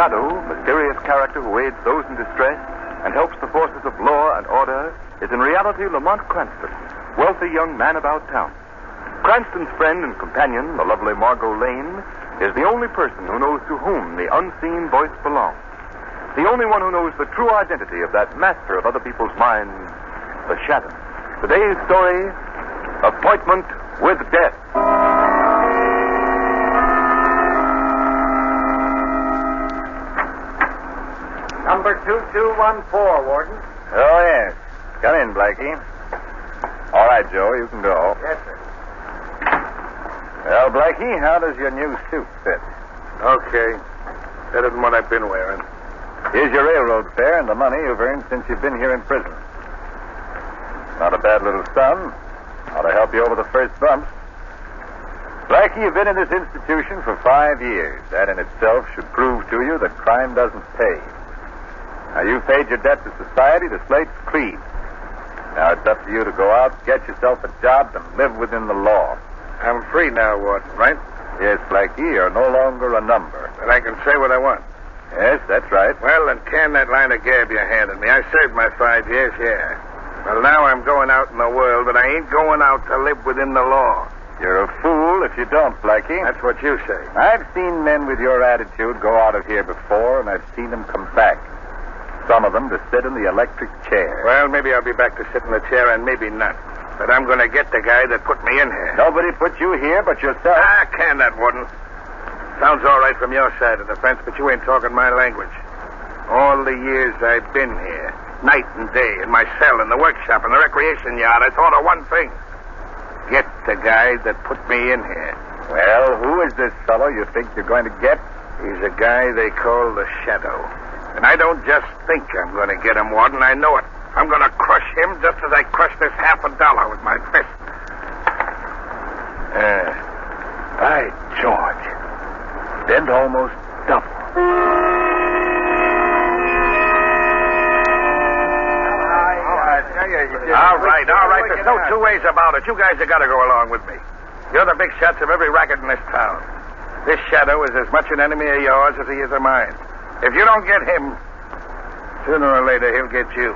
shadow, mysterious character who aids those in distress and helps the forces of law and order, is in reality Lamont Cranston, wealthy young man about town. Cranston's friend and companion, the lovely Margot Lane, is the only person who knows to whom the unseen voice belongs. The only one who knows the true identity of that master of other people's minds, the shadow. Today's story, Appointment with Death. Number 2214, Warden. Oh, yes. Come in, Blackie. All right, Joe, you can go. Yes, sir. Well, Blackie, how does your new suit fit? Okay. Better than what I've been wearing. Here's your railroad fare and the money you've earned since you've been here in prison. Not a bad little sum. Ought to help you over the first bumps. Blackie, you've been in this institution for 5 years. That in itself should prove to you that crime doesn't pay. Now, you've paid your debt to society. The slate's clean. Now, it's up to you to go out, get yourself a job, and live within the law. I'm free now, Warden, right? Yes, Blackie, you're no longer a number. And I can say what I want. Yes, that's right. Well, then can that line of gab you handed me. I served my 5 years, yeah. Well, now I'm going out in the world, but I ain't going out to live within the law. You're a fool if you don't, Blackie. That's what you say. I've seen men with your attitude go out of here before, and I've seen them come back. Some of them to sit in the electric chair. Well, maybe I'll be back to sit in the chair, and maybe not. But I'm going to get the guy that put me in here. Nobody put you here but yourself. Can that, Warden? Sounds all right from your side of the fence, but you ain't talking my language. All the years I've been here, night and day, in my cell, in the workshop, in the recreation yard, I thought of one thing. Get the guy that put me in here. Well, who is this fellow you think you're going to get? He's a guy they call the Shadow. And I don't just think I'm going to get him, Warden. I know it. I'm going to crush him just as I crushed this $50 with my fist. By George. Bent almost double. All right. There's no two ways about it. You guys have got to go along with me. You're the big shots of every racket in this town. This Shadow is as much an enemy of yours as he is of mine. If you don't get him, sooner or later he'll get you.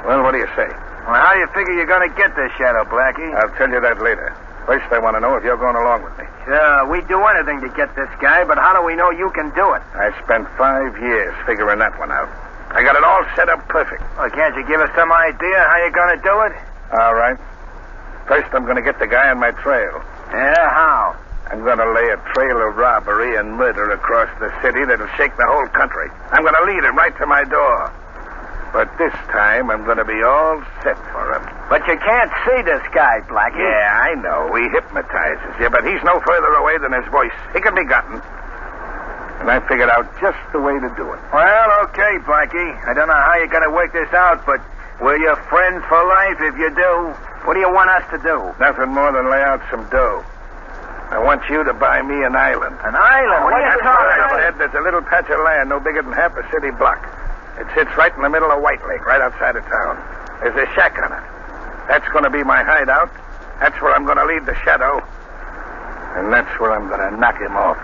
Well, what do you say? Well, how do you figure you're going to get this Shadow, Blackie? I'll tell you that later. First, I want to know if you're going along with me. Sure, we'd do anything to get this guy, but how do we know you can do it? I spent 5 years figuring that one out. I got it all set up perfect. Well, can't you give us some idea how you're going to do it? All right. First, I'm going to get the guy on my trail. Yeah, how? I'm going to lay a trail of robbery and murder across the city that'll shake the whole country. I'm going to lead him right to my door. But this time, I'm going to be all set for him. But you can't see this guy, Blackie. Yeah, I know. He hypnotizes you, but he's no further away than his voice. He can be gotten. And I figured out just the way to do it. Well, okay, Blackie. I don't know how you're going to work this out, but we're your friends for life if you do. What do you want us to do? Nothing more than lay out some dough. I want you to buy me an island. An island? What are you talking about? Ed, there's a little patch of land no bigger than half a city block. It sits right in the middle of White Lake, right outside of town. There's a shack on it. That's going to be my hideout. That's where I'm going to lead the Shadow. And that's where I'm going to knock him off.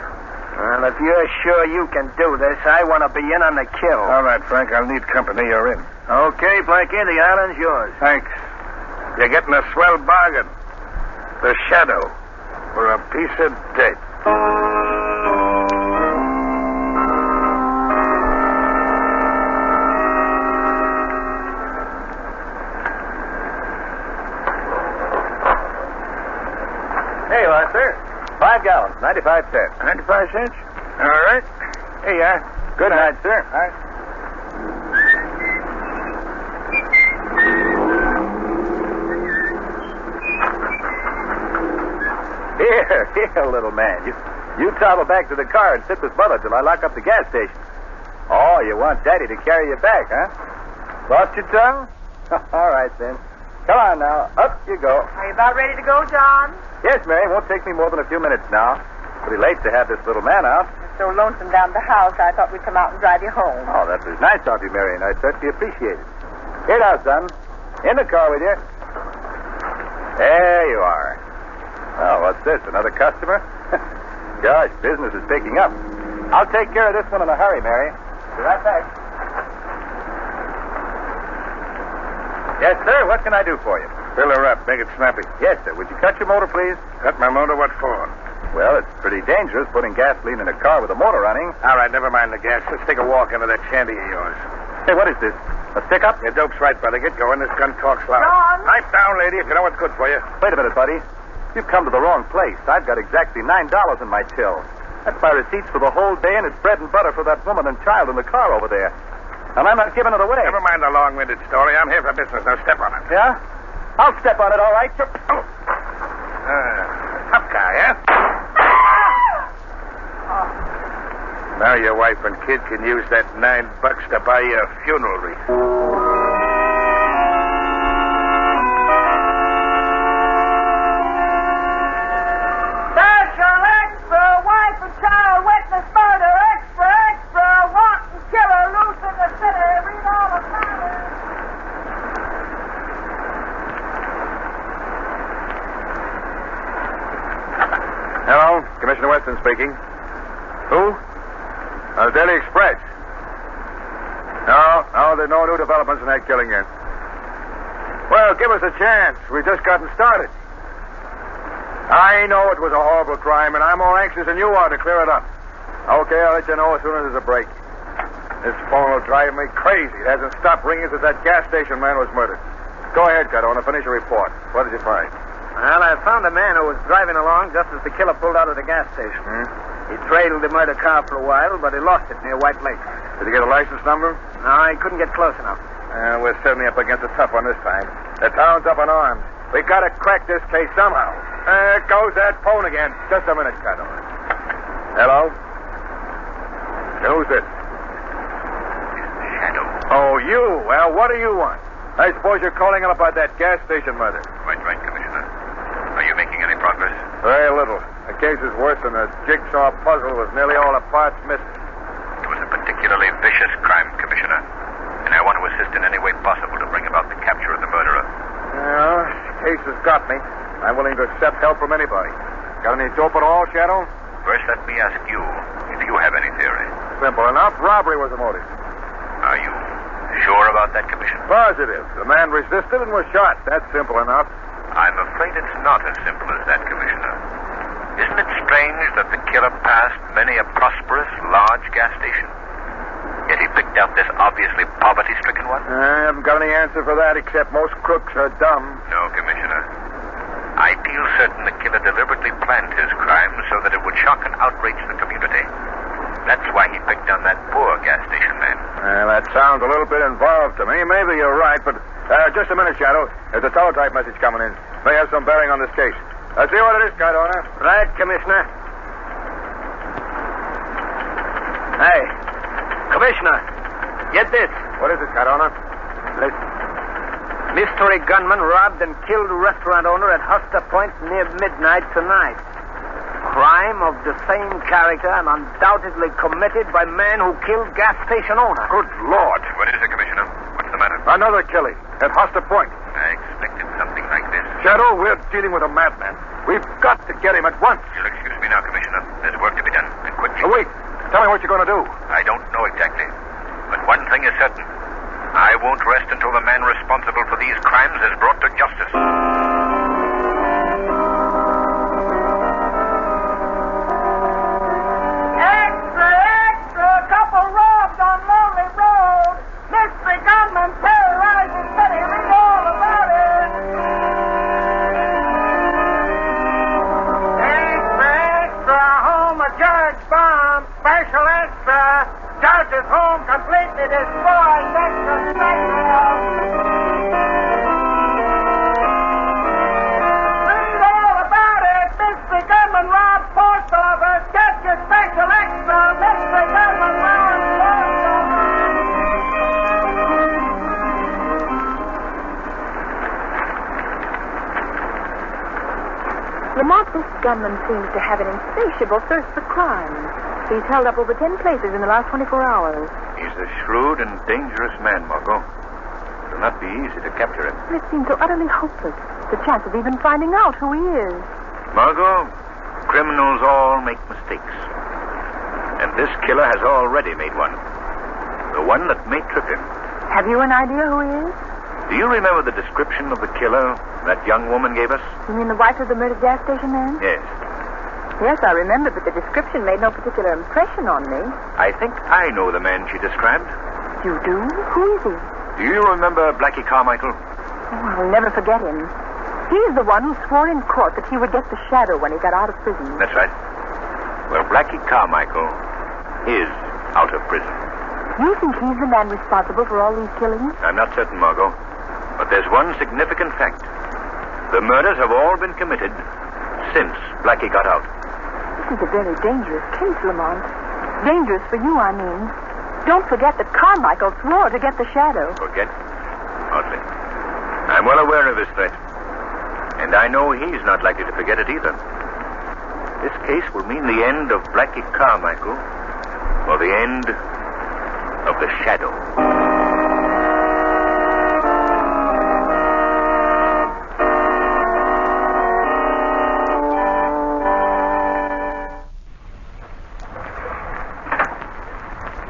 Well, if you're sure you can do this, I want to be in on the kill. All right, Frank, I'll need company. You're in. Okay, Blackie, the island's yours. Thanks. You're getting a swell bargain. The Shadow for a piece of dirt. Here you are, sir. 5 gallons, 95 cents. 95 cents? All right. Here you are. Good night, sir. All right. Here, little man. You travel back to the car and sit with Mother till I lock up the gas station. Oh, you want Daddy to carry you back, huh? Lost your tongue? All right, then. Come on now. Up you go. Are you about ready to go, John? Yes, Mary. Won't take me more than a few minutes now. Pretty late to have this little man out. It's so lonesome down at the house, I thought we'd come out and drive you home. Oh, that was nice of you, Mary, and I certainly appreciate it. Here now, son. In the car with you. There you are. Oh, what's this? Another customer? Gosh, business is picking up. I'll take care of this one in a hurry, Mary. Be right back. Yes, sir. What can I do for you? Fill her up. Make it snappy. Yes, sir. Would you cut your motor, please? Cut my motor? What for? Well, it's pretty dangerous putting gasoline in a car with a motor running. All right, never mind the gas. Let's take a walk into that shanty of yours. Hey, what is this? A stick-up? Your dope's right, brother. Get going. This gun talks loud. John? Pipe down, lady, if you know what's good for you. Wait a minute, buddy. You've come to the wrong place. I've got exactly $9 in my till. That's my receipts for the whole day, and it's bread and butter for that woman and child in the car over there. And I'm not giving it away. Never mind the long-winded story. I'm here for business. Now step on it. Yeah? I'll step on it, all right. Tough guy, huh? Now your wife and kid can use that $9 to buy you a funeral wreath. Special extra, wife and child witness murder. Extra, extra, wanton killer loose in the city. Read all about it. Hello, Commissioner Weston speaking. Who? Daily Express. No, there's no new developments in that killing yet. Well, give us a chance. We've just gotten started. I know it was a horrible crime, and I'm more anxious than you are to clear it up. Okay, I'll let you know as soon as there's a break. This phone will drive me crazy. It hasn't stopped ringing since that gas station man was murdered. Go ahead, Cardona. Finish your report. What did you find? Well, I found a man who was driving along just as the killer pulled out of the gas station. He trailed the murder car for a while, but he lost it near White Lake. Did you get a license number? No, he couldn't get close enough. We're certainly up against a tough one this time. The town's up in arms. We gotta crack this case somehow. There goes that phone again. Just a minute, Cardona. Hello? Who's this? Shadow. Oh, you. Well, what do you want? I suppose you're calling in about that gas station murder. Quite right, Commissioner. Are you making any progress? Very little. The case is worse than a jigsaw puzzle with nearly all the parts missing. It was a particularly vicious crime, Commissioner, and I want to assist in any way possible to bring about the capture of the murderer. Yeah, this case has got me. I'm willing to accept help from anybody. Got any dope at all, Shadow? First, let me ask you if you have any theory. Simple enough. Robbery was the motive. Are you sure about that, Commissioner? Positive. The man resisted and was shot. That's simple enough. I'm afraid it's not as simple as that, Commissioner. Isn't it strange that the killer passed many a prosperous, large gas station? Yet he picked out this obviously poverty-stricken one? I haven't got any answer for that, except most crooks are dumb. No, Commissioner. I feel certain the killer deliberately planned his crime so that it would shock and outrage the community. That's why he picked on that poor gas station man. Well, that sounds a little bit involved to me. Maybe you're right, but just a minute, Shadow. There's a teletype message coming in. May have some bearing on this case. Let's see what it is, Cardona. Right, Commissioner. Hey, Commissioner, get this. What is it, Cardona? Listen. Mystery gunman robbed and killed restaurant owner at Huster Point near midnight tonight. Crime of the same character and undoubtedly committed by man who killed gas station owner. Good Lord. What is it, Commissioner? What's the matter? Another killing at Huster Point. I expected something like this. Shadow, we're dealing with a madman. We've got to get him at once. You'll excuse me now, Commissioner. There's work to be done, and quickly. Oh, wait. Tell me what you're going to do. I don't know exactly. But one thing is certain. I won't rest until the man responsible for these crimes is brought to justice. Extra, extra, couple robbed on Lonely Road. Mystery gunman terrorizing city. Read all about it. Extra, extra, home of Judge Bomb. Special extra. Judge's home completely destroyed. Extra special. Read all about it. Mystery gunman robbed post office. Get your special extra. Mystery gunman robbed post office. Lamont, this gunman seems to have an insatiable thirst for crime. He's held up over 10 places in the last 24 hours. He's a shrewd and dangerous man, Margot. It'll not be easy to capture him. It seems so utterly hopeless. The chance of even finding out who he is. Margot, criminals all make mistakes. And this killer has already made one. The one that may trip him. Have you an idea who he is? Do you remember the description of the killer that young woman gave us? You mean the wife of the murdered gas station man? Yes. Yes, I remember, but the description made no particular impression on me. I think I know the man she described. You do? Who is he? Do you remember Blackie Carmichael? Oh, I'll never forget him. He's the one who swore in court that he would get the shadow when he got out of prison. That's right. Well, Blackie Carmichael is out of prison. You think he's the man responsible for all these killings? I'm not certain, Margot. But there's one significant fact. The murders have all been committed since Blackie got out. This is a very dangerous case, Lamont. Dangerous for you, I mean. Don't forget that Carmichael swore to get the shadow. Forget? Hardly. I'm well aware of his threat. And I know he's not likely to forget it either. This case will mean the end of Blackie Carmichael, or the end of the shadow.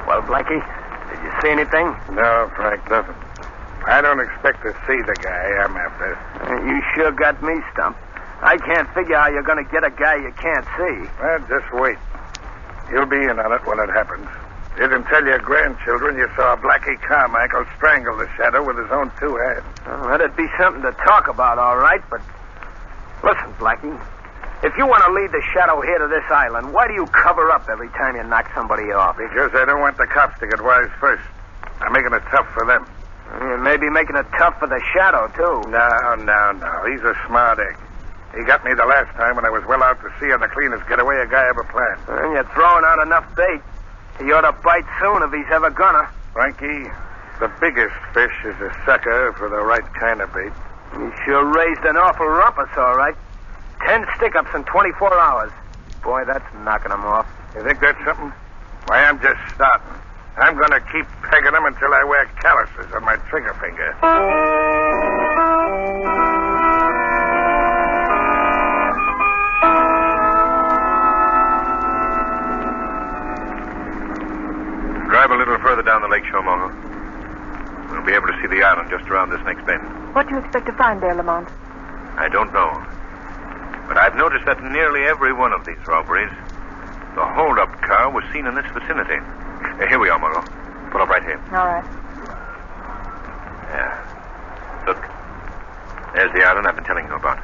Well, Blackie, did you see anything? No, Frank, nothing. I don't expect to see the guy I'm after. You sure got me stumped. I can't figure how you're going to get a guy you can't see. Well, just wait. You'll be in on it when it happens. You can tell your grandchildren you saw Blackie Carmichael strangle the shadow with his own two hands. Well, that'd be something to talk about, all right, but... Listen, Blackie. If you want to lead the shadow here to this island, why do you cover up every time you knock somebody off? Because I don't want the cops to get wise first. I'm making it tough for them. You may be making it tough for the shadow, too. No. He's a smart egg. He got me the last time when I was well out to sea on the cleanest getaway a guy ever planned. And you're throwing out enough bait. He ought to bite soon if he's ever gonna. Frankie, the biggest fish is a sucker for the right kind of bait. You sure raised an awful rumpus, all right. 10 stick-ups in 24 hours. Boy, that's knocking him off. You think that's something? Why, I'm just starting. I'm going to keep pegging them until I wear calluses on my trigger finger. Drive a little further down the lake shore, Margot. We'll be able to see the island just around this next bend. What do you expect to find there, Lamont? I don't know. But I've noticed that in nearly every one of these robberies, the hold-up car was seen in this vicinity. Here we are, Margot. Pull up right here. All right. Yeah. Look. There's the island I've been telling you about.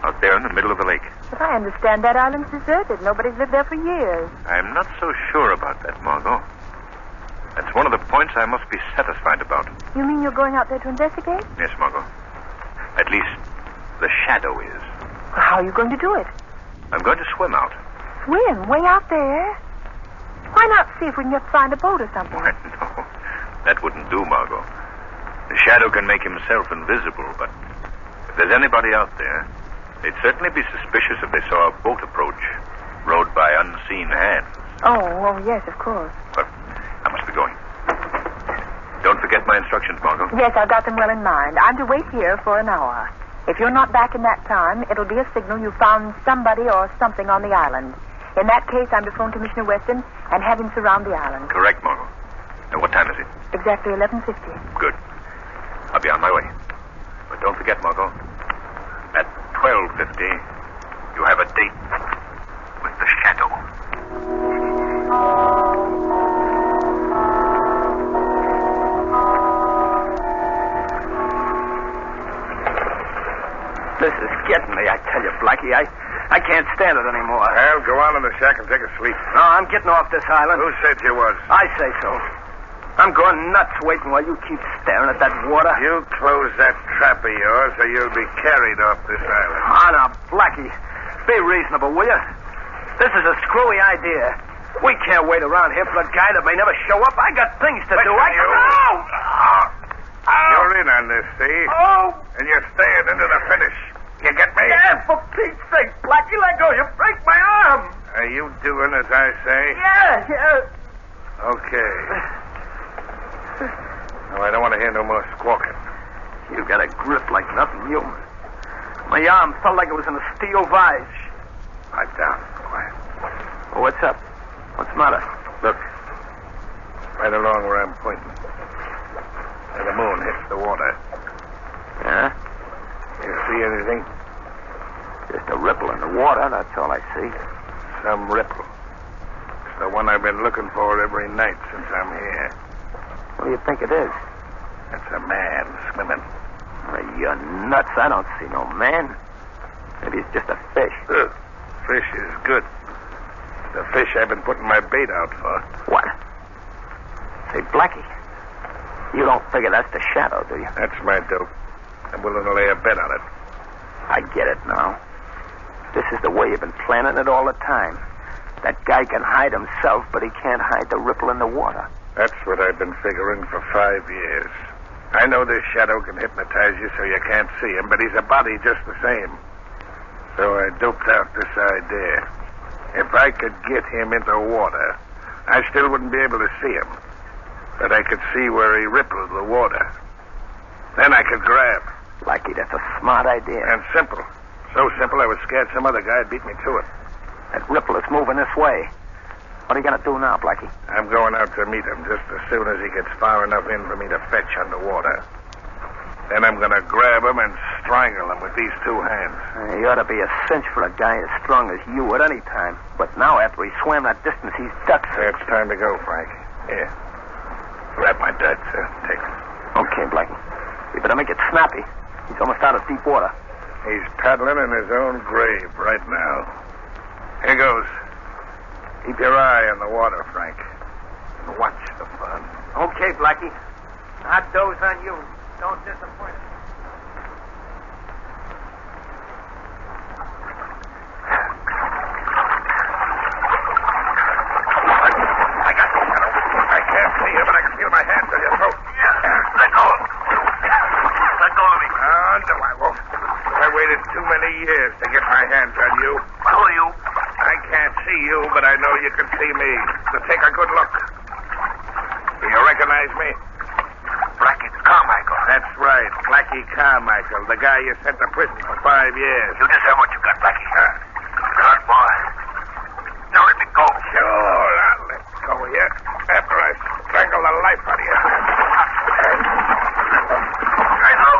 Out there in the middle of the lake. But I understand that island's deserted. Nobody's lived there for years. I'm not so sure about that, Margot. That's one of the points I must be satisfied about. You mean you're going out there to investigate? Yes, Margot. At least, the shadow is. How are you going to do it? I'm going to swim out. Swim? Way out there? Why not see if we can just find a boat or something? Why, no. That wouldn't do, Margot. The shadow can make himself invisible, but if there's anybody out there, they'd certainly be suspicious if they saw a boat approach, rowed by unseen hands. Oh, yes, of course. But I must be going. Don't forget my instructions, Margot. Yes, I've got them well in mind. I'm to wait here for an hour. If you're not back in that time, it'll be a signal you found somebody or something on the island. In that case, I'm to phone Commissioner Weston and have him surround the island. Correct, Margot. Now, what time is it? Exactly 11:50. Good. I'll be on my way. But don't forget, Margot, at 12:50, you have a date with the shadow. This is getting me, I tell you, Blackie. I can't stand it anymore. Well, go on in the shack and take a sleep. No, I'm getting off this island. Who said you was? I say so. I'm going nuts waiting while you keep staring at that water. You close that trap of yours or you'll be carried off this island. Ah, now, Blackie, be reasonable, will you? This is a screwy idea. We can't wait around here for a guy that may never show up. I got things to do. You're in on this, see? Oh! And you're staying into the finish. You get me? Yeah, for Pete's sake, Blackie, let go. You break my arm. Are you doing as I say? Yeah. Okay. Oh, I don't want to hear no more squawking. You got a grip like nothing human. My arm felt like it was in a steel vise. Pipe down. Quiet. Oh, what's up? What's the matter? Look. Right along where I'm pointing. Where the moon hits the water. Yeah? You see anything? Just a ripple in the water, that's all I see. Some ripple. It's the one I've been looking for every night since I'm here. What do you think it is? It's a man swimming. You're nuts. I don't see no man. Maybe it's just a fish. Fish is good. The fish I've been putting my bait out for. What? Say, Blackie, you don't figure that's the shadow, do you? That's my dope. I'm willing to lay a bet on it. I get it now. This is the way you've been planning it all the time. That guy can hide himself, but he can't hide the ripple in the water. That's what I've been figuring for 5 years. I know this shadow can hypnotize you so you can't see him, but he's a body just the same. So I doped out this idea. If I could get him into water, I still wouldn't be able to see him. But I could see where he rippled the water. Then I could grab. Blackie, that's a smart idea. And simple. So simple I was scared some other guy'd beat me to it. That ripple is moving this way. What are you going to do now, Blackie? I'm going out to meet him just as soon as he gets far enough in for me to fetch underwater. Then I'm going to grab him and strangle him with these two hands. You ought to be a cinch for a guy as strong as you at any time. But now, after he swam that distance, he's ducked. It's time to go, Frank. Here. Grab my duds, sir. Take them. Okay, Blackie. You better make it snappy. He's almost out of deep water. He's paddling in his own grave right now. Here goes. Keep your eye on the water, Frank. And watch the fun. Okay, Blackie. I'll doze on you. Don't disappoint us. I got you, Shadow. I can't see you, but I can feel my hands on your throat. Yeah, let go. Let go of me. Oh, no, I won't. I waited too many years to get my hands on you. Who are you? I can't see you, but I know you can see me. So take a good look. Do you recognize me? Blackie Carmichael. That's right. Blackie Carmichael, the guy you sent to prison for 5 years. You deserve what you got, Blackie. Good boy. Now let me go. Sure, I'll let go of you after I strangle the life out of you. I know.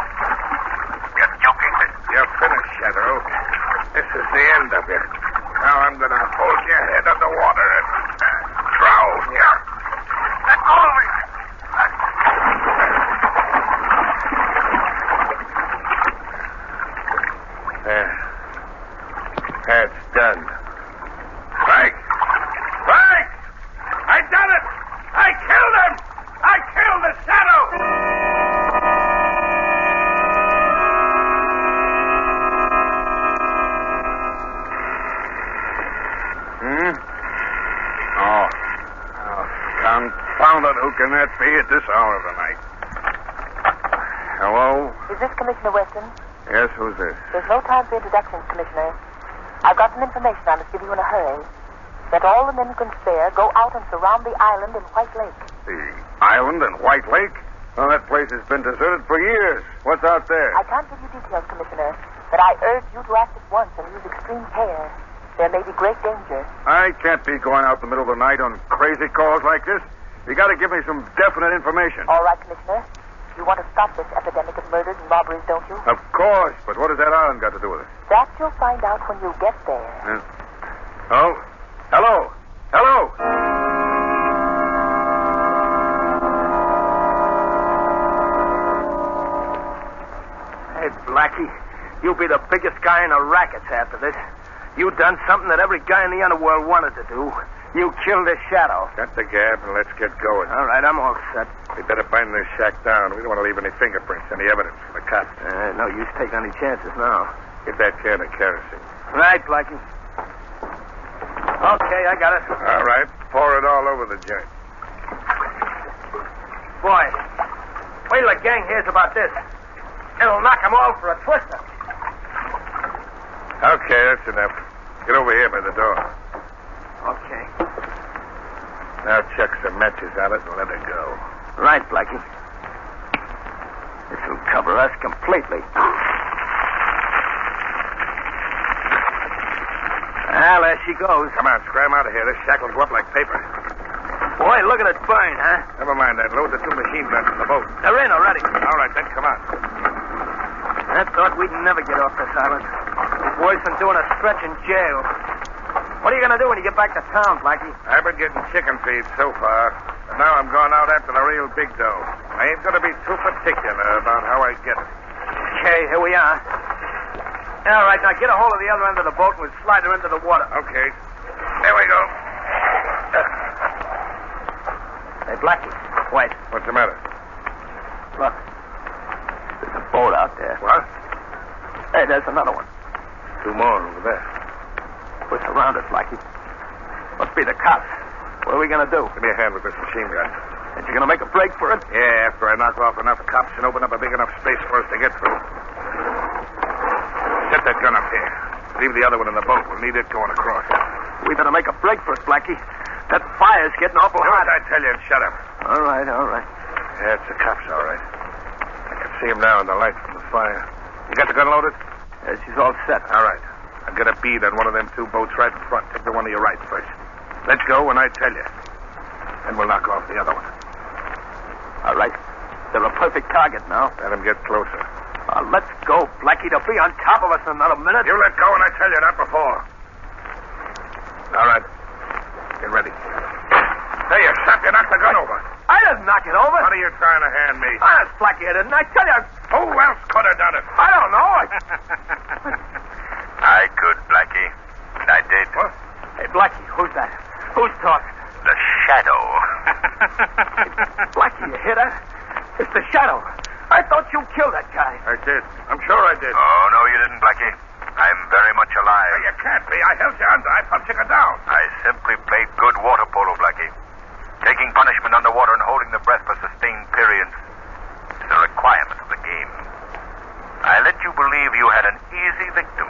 You're joking. You're finished, Shadow. This is the end of you. Now I'm going to hold your head underwater and drown you. Let go of me. There. That's done. Frank! Frank! I done it! I killed him! I killed the shadow! Oh, confound it. Who can that be at this hour of the night? Hello? Is this Commissioner Weston? Yes, who's this? There's no time for introductions, Commissioner. I've got some information I must give you in a hurry. Let all the men you can spare go out and surround the island in White Lake. The island in White Lake? Well, that place has been deserted for years. What's out there? I can't give you details, Commissioner, but I urge you to act at once and use extreme care. There may be great danger. I can't be going out in the middle of the night on crazy calls like this. You got to give me some definite information. All right, Commissioner. You want to stop this epidemic of murders and robberies, don't you? Of course, but what has that island got to do with it? That you'll find out when you get there. Oh? Hello? Hello? Hey, Blackie, you'll be the biggest guy in the rackets after this. You done something that every guy in the underworld wanted to do. You killed this shadow. Cut the gab and let's get going. All right, I'm all set. We better bind this shack down. We don't want to leave any fingerprints, any evidence for the cops. No use taking any chances now. Get that can of kerosene. Right, Blackie. Okay, I got it. All right. Pour it all over the joint. Boy, wait till the gang hears about this. It'll knock them all for a twister. Okay, that's enough. Get over here by the door. Okay. Now chuck some matches on it and let it go. Right, Blackie. This'll cover us completely. Well, there she goes. Come on, scram out of here. This shack'll go up like paper. Boy, look at it burn, huh? Never mind that. Load the 2 machine guns in the boat. They're in already. All right, then, come on. I thought we'd never get off this island. It's worse than doing a stretch in jail. What are you going to do when you get back to town, Blackie? I've been getting chicken feed so far, but now I'm going out after the real big dough. I ain't going to be too particular about how I get it. Okay, here we are. All right, now get a hold of the other end of the boat and we'll slide her into the water. Okay. There we go. Hey, Blackie, wait. What's the matter? Look. There's a boat out there. What? Hey, there's another one. 2 more over there. We're surrounded, Blackie. Must be the cops. What are we going to do? Give me a hand with this machine gun. And you're going to make a break for it? Yeah, after I knock off enough cops and open up a big enough space for us to get through. Set that gun up here. Leave the other one in the boat. We'll need it going across. We better make a break for it, Blackie. That fire's getting awful Do hot. as I tell you and shut up. All right, all right. Yeah, it's the cops, all right. I can see him now in the light from the fire. You got the gun loaded? Yeah, she's all set. All right. I'll get a bead on one of them 2 boats right in front. Take the one to your right first. Let's go when I tell you. Then we'll knock off the other one. All right. They're a perfect target now. Let him get closer. Let's go, Blackie. They'll be on top of us in another minute. You let go when I tell you, not before. All right. Get ready. There, you shot. You knocked the gun over. I didn't knock it over. What are you trying to hand me? Honest, Blackie, I didn't. I tell you. Who else could have done it? I don't know. I could, Blackie. And I did. What? Hey, Blackie, who's that? Who's talking? The shadow. Blackie, you hear that? It's the shadow. I thought you killed that guy. I did. I'm sure I did. Oh, no, you didn't, Blackie. I'm very much alive. No, you can't be. I held you under. I pumped you down. I simply played good water polo, Blackie. Taking punishment underwater and holding the breath for sustained periods is a requirement of the game. I let you believe you had an easy victim.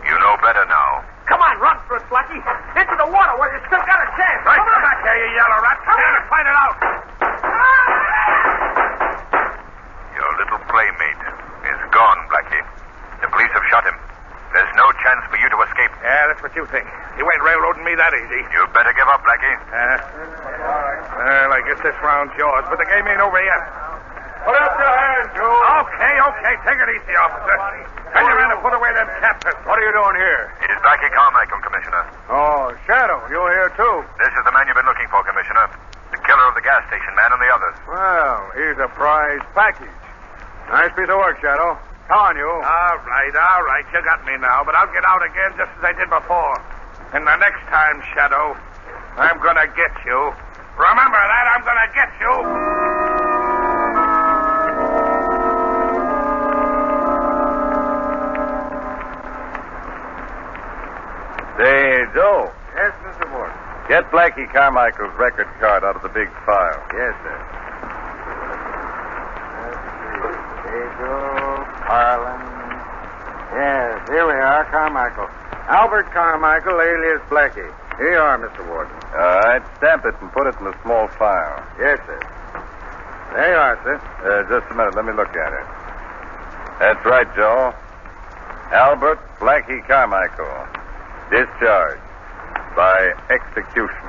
You know better now. Come on, run for it, Blackie. Into the water where you still got a chance. Right, Come on. back here, you yellow rat. Come on and fight it out. Your little playmate is gone, Blackie. The police have shot him. There's no chance for you to escape. Yeah, that's what you think. You ain't railroading me that easy. You better give up, Blackie. Well, I guess this round's yours, but the game ain't over yet. Put up your hands, Joe. Okay. Take it easy, officer. Tell your man to put away them cap pistols. What are you doing here? It is Blackie Carmichael, Commissioner. Oh, Shadow, you're here too. This is the man you've been looking for, Commissioner. The killer of the gas station man and the others. Well, he's a prize package. Nice piece of work, Shadow. Come on, you. All right. You got me now, but I'll get out again just as I did before. And the next time, Shadow, I'm gonna get you. Remember that, I'm gonna get you. Say, Joe, Yes, Mr. Ward. get Blackie Carmichael's record card out of the big file. Yes, sir. Pedro, Harlan. Yes, here we are, Carmichael. Albert Carmichael, alias Blackie. Here you are, Mr. Warden. All right, stamp it and put it in the small file. Yes, sir. There you are, sir. Just a minute, let me look at it. That's right, Joe. Albert Blackie Carmichael. Discharged by execution.